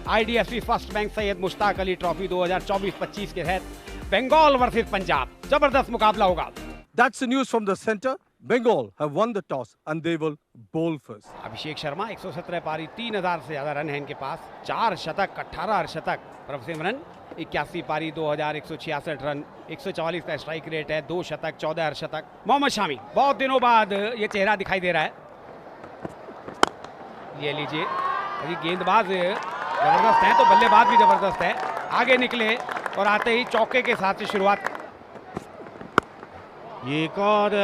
IDFC first bank Syed Mushtaq Ali trophy 2024-25 के तहत Bengal versus Punjab जबरदस्त मुकाबला होगा। That's the news from the center. Bengal have won the toss and they will bowl first. Abhishek Sharma 117 पारी 3000 से ज्यादा रन है इनके पास, 4 शतक 18 अर्धशतक। प्रभसिमरन 81 पारी 2166 रन, 144 का स्ट्राइक रेट है, 2 शतक 14 अर्धशतक। मोहम्मद शामी बहुत दिनों बाद ये चेहरा दिखाई दे रहा है। ये लीजिए, अभी गेंदबाज जबरदस्त है तो बल्लेबाज भी जबरदस्त है। आगे निकले और आते ही चौके के साथ से शुरुआत। ये एक और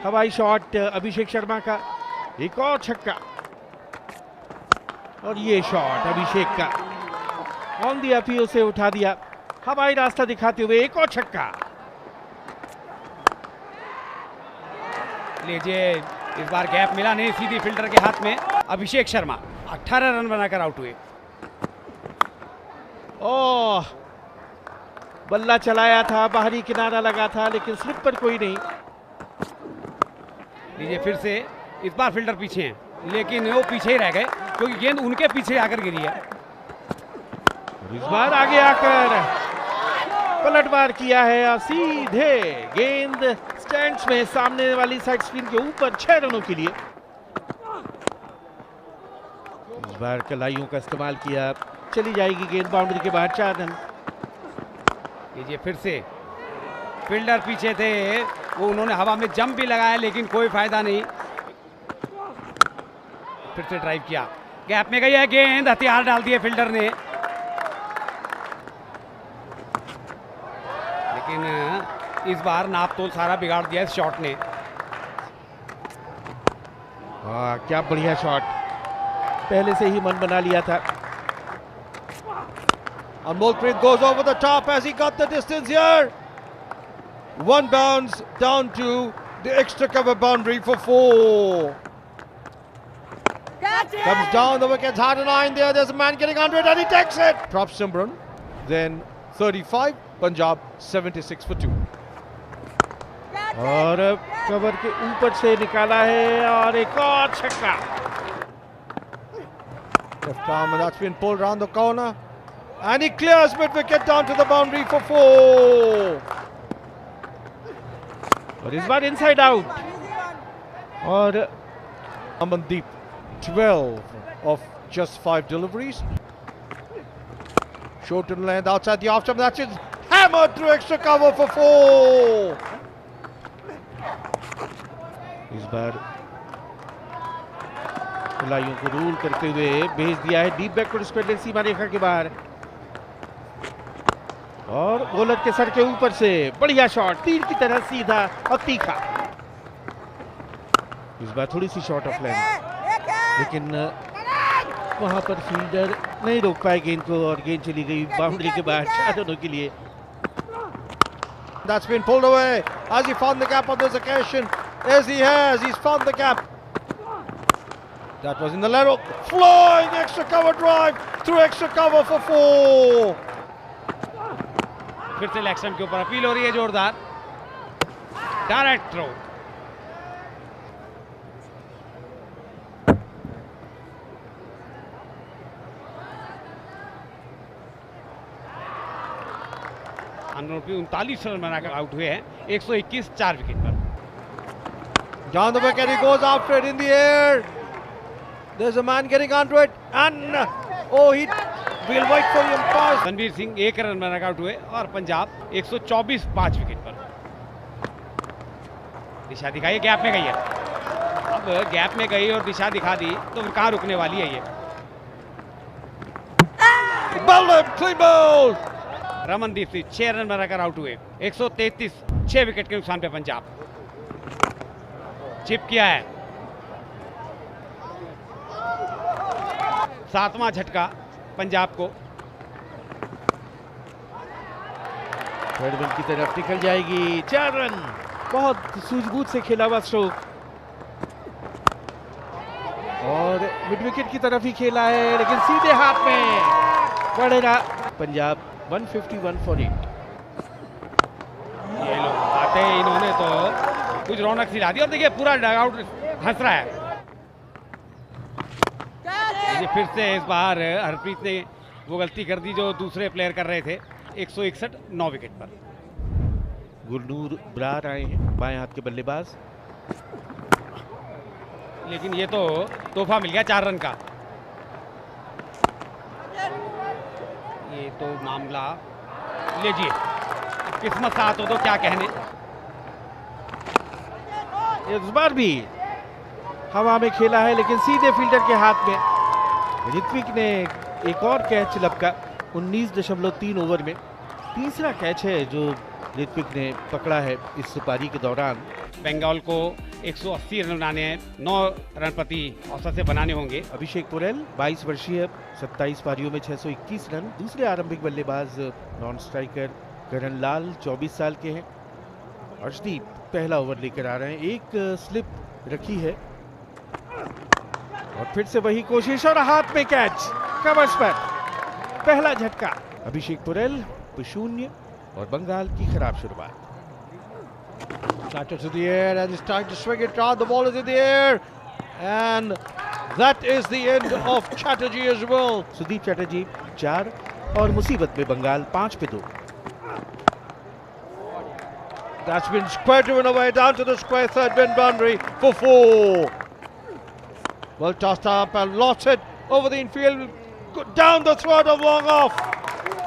हवाई शॉट अभिषेक शर्मा का, एक और छक्का और ये शॉट अभिषेक का ऑन द अपील से उठा दिया, हवाई रास्ता दिखाते हुए एक और छक्का। लीजिए, इस बार गैप मिला नहीं, सीधी फील्डर के हाथ में। अभिषेक शर्मा 18 रन बनाकर आउट हुए। ओह, बल्ला चलाया था, बाहरी किनारा लगा था, लेकिन स्लिप पर कोई नहीं। लीजिए फिर से, इस बार फील्डर पीछे हैं लेकिन वो पीछे ही रह गए क्योंकि गेंद उनके पीछे आकर गिरी है। इस बार आगे आकर पलटवार किया है और सीधे गेंद स्टैंड्स में सामने वाली साइड स्क्रीन के ऊपर 6 रनों के लिए। इस बार कलाइयों का इस्तेमाल किया, चली जाएगी गेंद बाउंड्री के बाहर, 4 रन। लीजिए फिर से, फील्डर पीछे थे, वो उन्होंने हवा में जंप भी लगाया लेकिन कोई फायदा नहीं। फिर से ड्राइव किया, गैप में गई है गेंद, हथियार डाल दिए फील्डर ने। लेकिन इस बार नापतोल सारा बिगाड़ दिया इस शॉट ने। क्या बढ़िया शॉट, पहले से ही मन बना लिया था। Amolpreet goes over the top as he got the distance here. One bounce down to the extra cover boundary for 4. Comes down, the wicket's hard and line there. There's a man getting under it and he takes it. Prabhsimran, then 35, Punjab 76 for 2. और cover के ऊपर से निकाला है और एक और छक्का। Left arm, and that's been pulled round the corner. And he clears mid-wicket down to the boundary for 4. और इस बार इनसाइड आउट। और Amandeep, 12 of just 5 deliveries. Short in length outside the off stump. That's it. Hammered through extra cover for 4. इस बार खिलाड़ियों को rule करते हुए भेज दिया है डीप बैकवर्ड स्क्वायर सीमा रेखा के बाहर। और बॉलर के सर के ऊपर से बढ़िया शॉट, तीर की तरह सीधा और तीखा। इस बार थोड़ी सी शॉर्ट ऑफ लेंथ, लेकिन वहां पर फील्डर नहीं रोक पाए गेंद को और गेंद चली गई बाउंड्री के बाहर 4 रनों के लिए। That's been pulled away. Has he found the gap on this occasion? Yes, he has. He's found the gap. That was in the leg. Flying extra cover drive through extra cover for 4. फिर से leg stump के ऊपर appeal हो रही है जोरदार, direct throw. अनरूपी 39 run बनाकर out हुए हैं, 121 4 विकेट पर। Down the wicket, he goes after it in the air. There's a man getting onto it, and we'll wait for him pass. Ranveer Singh 1 run बनाकर आउट हुए और पंजाब 124 5 विकेट पर। दिशा दिखाई, गैप में गई है। अब गैप में गई और दिशा दिखा दी तो फिर कहां रुकने वाली है ये। Clean ball. Ramandeep Singh 6 run बनाकर आउट हुए, 133 6 विकेट के नुकसान पे पंजाब। चिप किया है, 7वां झटका पंजाब को। थर्ड बॉल की तरफ निकल जाएगी, 4 रन। बहुत सूझबूझ से खेला हुआ स्ट्रोक और मिड विकेट की तरफ ही खेला है, लेकिन सीधे हाथ में पड़ेगा। पंजाब 151 for 8। ये लोग आते हैं, इन्होंने तो कुछ रौनक सिला दी और देखिए पूरा डगआउट हंस रहा है। ये फिर से इस बार हरप्रीत ने वो गलती कर दी जो दूसरे प्लेयर कर रहे थे। 161 9 विकेट पर। गुरनूर ब्रार आए हैं, बाएं हाथ के बल्लेबाज। लेकिन ये तो तोहफा मिल गया 4 रन का। ये तो मामला लीजिए, किस्मत साथ हो तो क्या कहने। इस बार भी हवा में खेला है लेकिन सीधे फील्डर के हाथ में। ऋत्विक ने एक और कैच लपका 19.3 ओवर में। तीसरा कैच है जो ऋत्विक ने पकड़ा है इस पारी के दौरान। बंगाल को 180 रन बनाने हैं, 9 रन प्रति औसत से बनाने होंगे। अभिषेक पुरेल 22 वर्षीय, 27 पारियों में 621 रन। दूसरे आरंभिक बल्लेबाज नॉन स्ट्राइकर करण लाल 24 साल के हैं। अर्शदीप पहला ओवर लेकर आ रहे हैं, एक स्लिप रखी है और फिर से वही कोशिश और हाथ में कैच कवर्स पर। पहला झटका अभिषेक पुरेल 0 और बंगाल की खराब शुरुआत। Chatter to the air and he's trying to swing it round. The ball is in the air and that is the end of Chatterjee as well. Sudeep Chatterjee 4 और मुसीबत में बंगाल 5 पे 2। That's been square driven away down to the square third bin boundary for 4. Well tossed up and lost it over the infield down the throat of long off.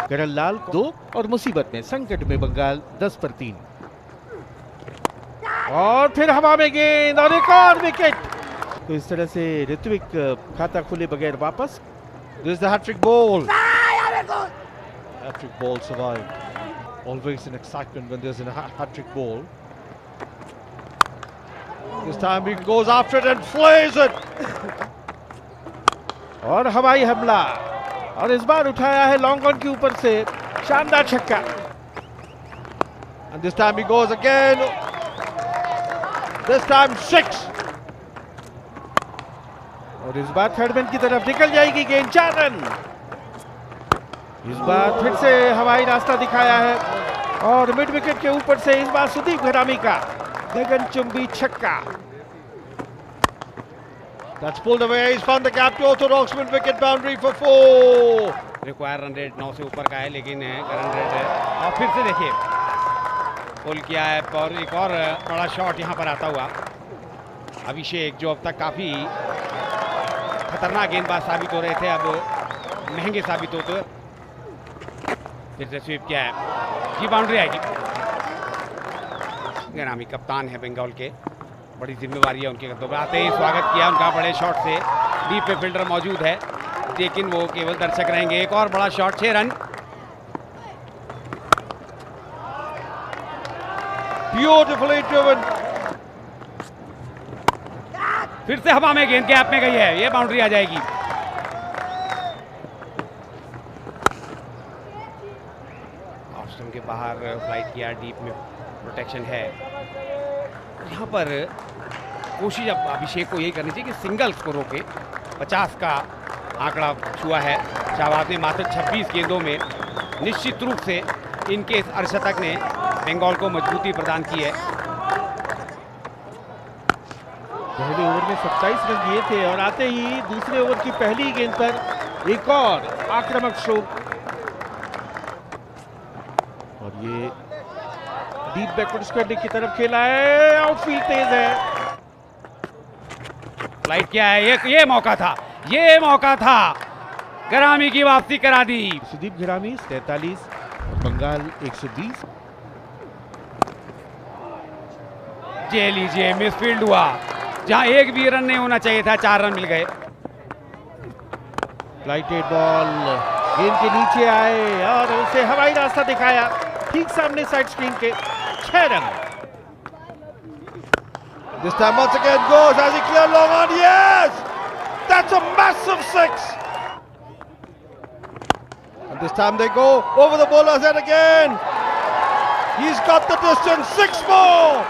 करण लाल 2 और मुसीबत में संकट में बंगाल 10 पर 3। और फिर हवा में गेंद और एक और विकेट। तो इस तरह से ऋत्विक खाता खुले बगैर वापस। This is the hat-trick ball. Hat-trick ball survived. Always an excitement when there's a hat-trick ball. This time he goes after it and flays it. और हवाई हमला और इस बार उठाया है लॉन्ग ऑन के ऊपर से शानदार छक्का। And this time he goes again. This time 6. और इस बार थर्ड मैन की तरफ निकल जाएगी गेंद, 4 रन। इस बार फिर से हवाई रास्ता दिखाया है और मिड विकेट के ऊपर से इस बार सुदीप घरामी का गगनचुंबी छक्का। That's pulled away. He's found the gap to orthodox mid wicket boundary for 4. Require run rate 9 से ऊपर का है लेकिन रन रेट और फिर से देखिए पुल किया है और एक और बड़ा शॉट यहाँ पर आता हुआ। अभिषेक जो अब तक काफी खतरनाक गेंदबाज साबित हो रहे थे अब महंगे साबित होते। फिर से स्वीप किया है, ये बाउंड्री आएगी। घरामी कप्तान है बंगाल के, बड़ी जिम्मेवारी है उनके कंधों पर। आते ही स्वागत किया उनका बड़े शॉट से। डीप पे फील्डर मौजूद है लेकिन वो केवल दर्शक रहेंगे। एक और बड़ा शॉट, 6 रन। Beautifully driven. फिर से हवा में गेंद गैप में गई है, ये बाउंड्री आ जाएगी। ऑफ स्टंप के बाहर फ्लाइट किया, डीप में प्रोटेक्शन है। यहाँ पर कोशिश अब अभिषेक को यही करनी चाहिए कि सिंगल्स को रोके। 50 का आंकड़ा छुआ है शाहबाज ने मात्र 26 गेंदों में। निश्चित रूप से इनके इस अर्धशतक ने बंगाल को मजबूती प्रदान की है। पहले ओवर में 27 रन दिए थे और आते ही दूसरे ओवर की पहली गेंद पर एक और आक्रामक स्ट्रोक और ये डीप बैकवर्ड स्क्वायर की तरफ खेला है। आउटफील्ड तेज है, फ्लाइट किया है। ये मौका था, ये मौका था, घरामी की वापसी करा दी। सुदीप घरामी 43 और बंगाल 120। जे लीजिए, मिसफील्ड हुआ जहां एक भी रन नहीं होना चाहिए था, 4 रन मिल गए। फ्लाइटेड बॉल गेंद के नीचे आए और उसे हवाई रास्ता दिखाया ठीक सामने साइड स्क्रीन के। 6 run. This time once again goes as he cleared long on. Yes! That's a massive 6. And this time they go over the bowler's head again. He's got the distance. 6 more.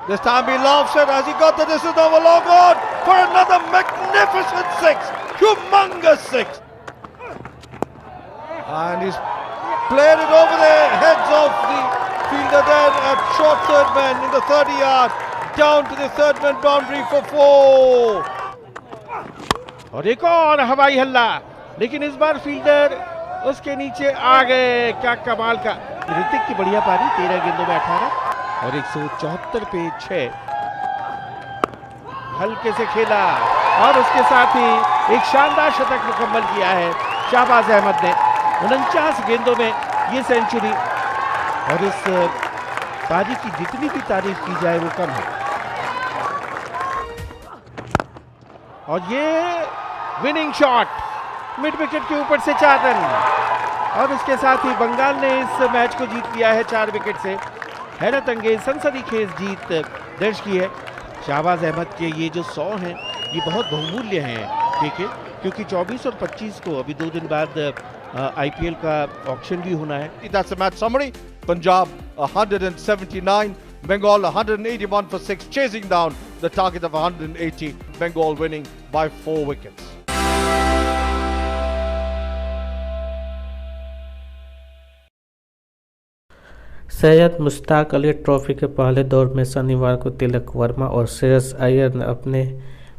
This time he laughs it as he got the distance over long on for another magnificent 6. Humongous 6. And he's played it over the heads of the fielder there at short third man in the 30 yard down to the third man boundary for 4. और एक और हवाई हल्ला, लेकिन इस बार fielder उसके नीचे आ गए। क्या कमाल का ऋतिक की बढ़िया पारी, 13 गेंदों में 18 और 174 पे 6। हल्के से खेला और उसके साथ ही एक शानदार शतक मुकम्मल किया है शाहबाज अहमद ने। 49 गेंदों में ये सेंचुरी, और इस पारी की जितनी भी तारीफ की जाए वो कम है। और ये विनिंग शॉट मिड विकेट के ऊपर से 4 रन, और उसके साथ ही बंगाल ने इस मैच को जीत लिया है 4 विकेट से। हैरत अंगेज सनसनीखेज जीत दर्ज की है। शाहबाज अहमद के ये जो 100 हैं ये बहुत बहुमूल्य हैं क्योंकि 24 और 25 को अभी 2 दिन बाद IPL का ऑक्शन भी होना है। That's the match summary. Punjab 179, Bengal 181 for 6, chasing down the target of 180. Bengal winning by 4 wickets. Syed Mushtaq Ali trophy के पहले दौर में शनिवार को तिलक वर्मा और श्रेयस अय्यर ने अपने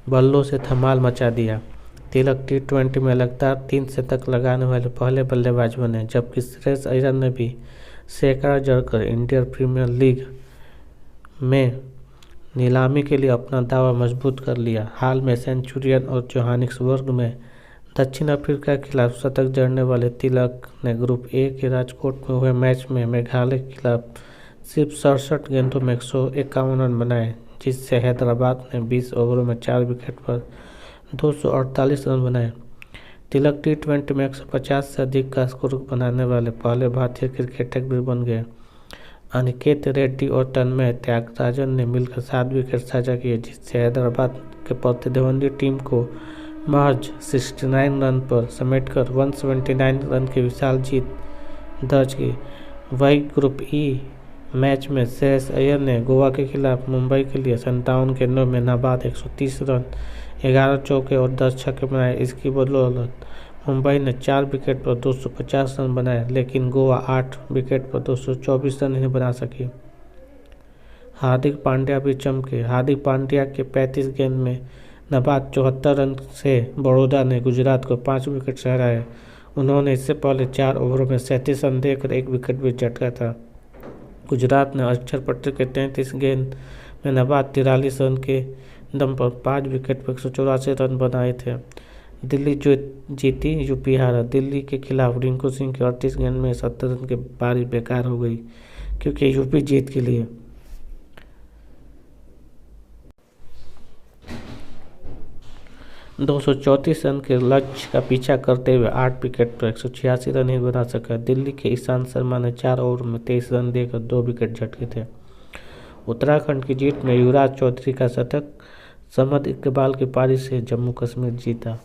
बल्लों से धमाल मचा दिया। तिलक T20 में लगातार 3 शतक लगाने वाले पहले बल्लेबाज बने, जबकि श्रेयस अय्यर ने भी सैकड़ा जड़कर इंडियन प्रीमियर लीग में नीलामी के लिए अपना दावा मजबूत कर लिया। हाल में सेंचुरियन और जोहानिसबर्ग में दक्षिण अफ्रीका के खिलाफ शतक जड़ने वाले तिलक ने ग्रुप ए के राजकोट में हुए मैच में मेघालय के खिलाफ सिर्फ 67 गेंदों में 151 रन बनाए, जिससे हैदराबाद ने 20 ओवरों में 4 विकेट पर 248 रन बनाए। तिलक T20 में 150 से अधिक का स्कोर बनाने वाले पहले भारतीय क्रिकेटर भी बन गए। अनिकेत रेड्डी और तन्मय त्यागराजन ने मिलकर 7 विकेट साझा किए, जिससे हैदराबाद के प्रतिद्वंदी टीम को महज 69 रन पर समेटकर 179 रन की विशाल जीत दर्ज की। वही ग्रुप ई मैच में श्रेयस अय्यर ने गोवा के खिलाफ मुंबई के लिए 57 गेंदों में नाबाद 130 रन, 11 चौके और 10 छक्के बनाए। इसकी बदौलत मुंबई ने 4 विकेट पर 250 रन बनाए, लेकिन गोवा 8 विकेट पर 224 रन ही बना सकी। हार्दिक पांड्या भी चमके। हार्दिक पांड्या के 35 गेंद में नाबाद 74 रन से बड़ौदा ने गुजरात को 5 विकेट से हराए। उन्होंने इससे पहले 4 ओवरों में 37 रन देकर 1 विकेट भी झटका था। गुजरात ने अक्षर पटेल के 33 गेंद में नाबाद 43 रन के दम पर 5 विकेट पर 184 रन बनाए थे। दिल्ली जो जीती, यूपी हारा। दिल्ली के खिलाफ रिंकू सिंह के 38 गेंद में 70 रन की पारी बेकार हो गई, क्योंकि यूपी जीत के लिए 234 रन के लक्ष्य का पीछा करते हुए 8 विकेट पर 186 रन ही बना सका। दिल्ली के ईशांत शर्मा ने 4 ओवर में 23 रन देकर 2 विकेट झटके थे। उत्तराखंड की जीत में युवराज चौधरी का शतक, समद इकबाल की पारी से जम्मू कश्मीर जीता।